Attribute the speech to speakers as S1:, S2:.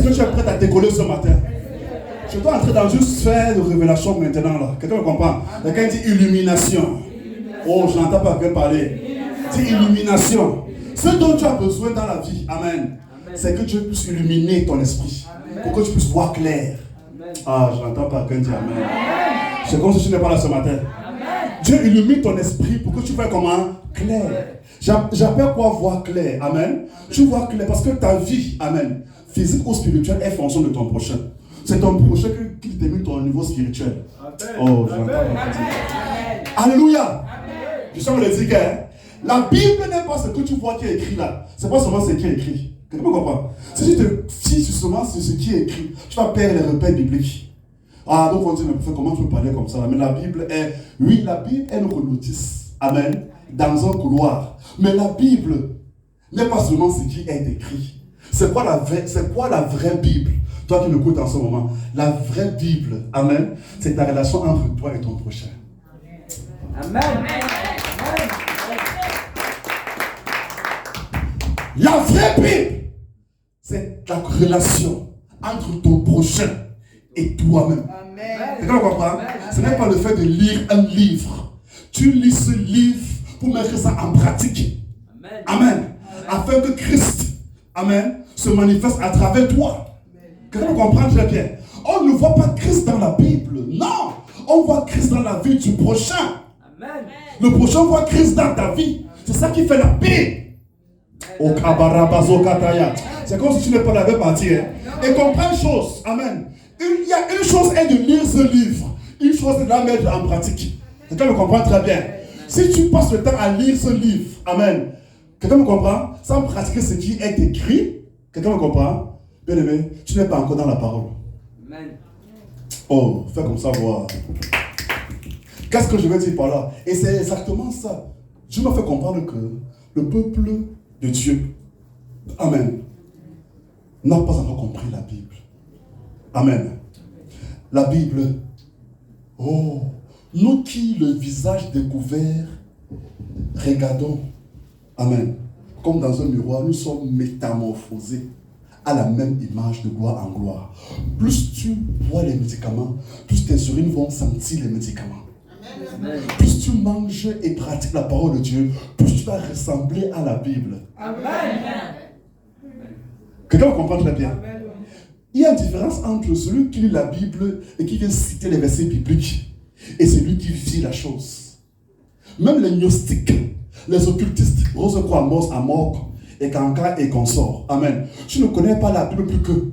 S1: que tu es prêt à décoller ce matin? Je dois entrer dans une sphère de révélation maintenant là. Quelqu'un me comprend? Quelqu'un dit illumination. Oh, je n'entends pas quelqu'un parler. C'est illumination. Ce dont tu as besoin dans la vie, amen, c'est que Dieu puisse illuminer ton esprit. Pour que tu puisses voir clair. Ah, je n'entends pas quelqu'un dire amen. C'est comme si tu n'es pas là ce matin. Dieu illumine ton esprit pour que tu vois comment? Clair. J'appelle quoi voir clair? Amen. Tu vois clair parce que ta vie, amen, physique ou spirituelle est fonction de ton prochain. C'est ton prochain qui détermine ton niveau spirituel. Oh, j'entends pas. Alléluia. Je sens le dire que la Bible n'est pas ce que tu vois qui est écrit là. C'est pas seulement ce qui est écrit. Quelqu'un comprend? Si tu te fies seulement sur ce qui est écrit, tu vas perdre les repères bibliques. Ah, donc on dit, mais comment tu peux parler comme ça? Mais la Bible est, oui, la Bible est notre notice. Amen. Dans un couloir. Mais la Bible n'est pas seulement ce qui est écrit. C'est quoi la vraie Bible? Toi qui m'écoutes en ce moment, la vraie Bible, amen, c'est ta relation entre toi et ton prochain. Amen. La vraie Bible, c'est la relation entre ton prochain et toi-même. C'est quoi comprendre? Ce n'est pas le fait de lire un livre. Tu lis ce livre pour mettre ça en pratique. Amen. Afin que Christ, amen, se manifeste à travers toi. Quelqu'un comprend très bien. On ne voit pas Christ dans la Bible. Non. On voit Christ dans la vie du prochain. Amen. Le prochain voit Christ dans ta vie. C'est ça qui fait la Bible. Au kabarabazo kataya. C'est comme si tu n'es pas là parti. Et comprends une chose. Amen. Il y a une chose est de lire ce livre. Une chose est de la mettre en pratique. Quelqu'un me comprend très bien. Si tu passes le temps à lire ce livre, amen. Quelqu'un me comprend? Sans pratiquer ce qui est écrit, quelqu'un me comprend? Bien aimé, tu n'es pas encore dans la parole. Amen. Oh, fais comme ça, voir. Qu'est-ce que je veux dire par là? Et c'est exactement ça. Dieu m'a fait comprendre que le peuple de Dieu, amen, n'a pas encore compris la Bible. Amen. La Bible, oh, nous qui, le visage découvert, regardons, amen, comme dans un miroir, nous sommes métamorphosés à la même image de gloire en gloire. Plus tu bois les médicaments, plus tes urines vont sentir les médicaments. Amen. Plus tu manges et pratiques la parole de Dieu, plus tu vas ressembler à la Bible. Amen. Quelqu'un comprend très bien? Amen. Il y a une différence entre celui qui lit la Bible et qui vient citer les versets bibliques et celui qui vit la chose. Même les gnostiques, les occultistes, Rose croix, Mos, Amok, et Kanka et consort. Amen. Tu ne connais pas la Bible plus qu'eux.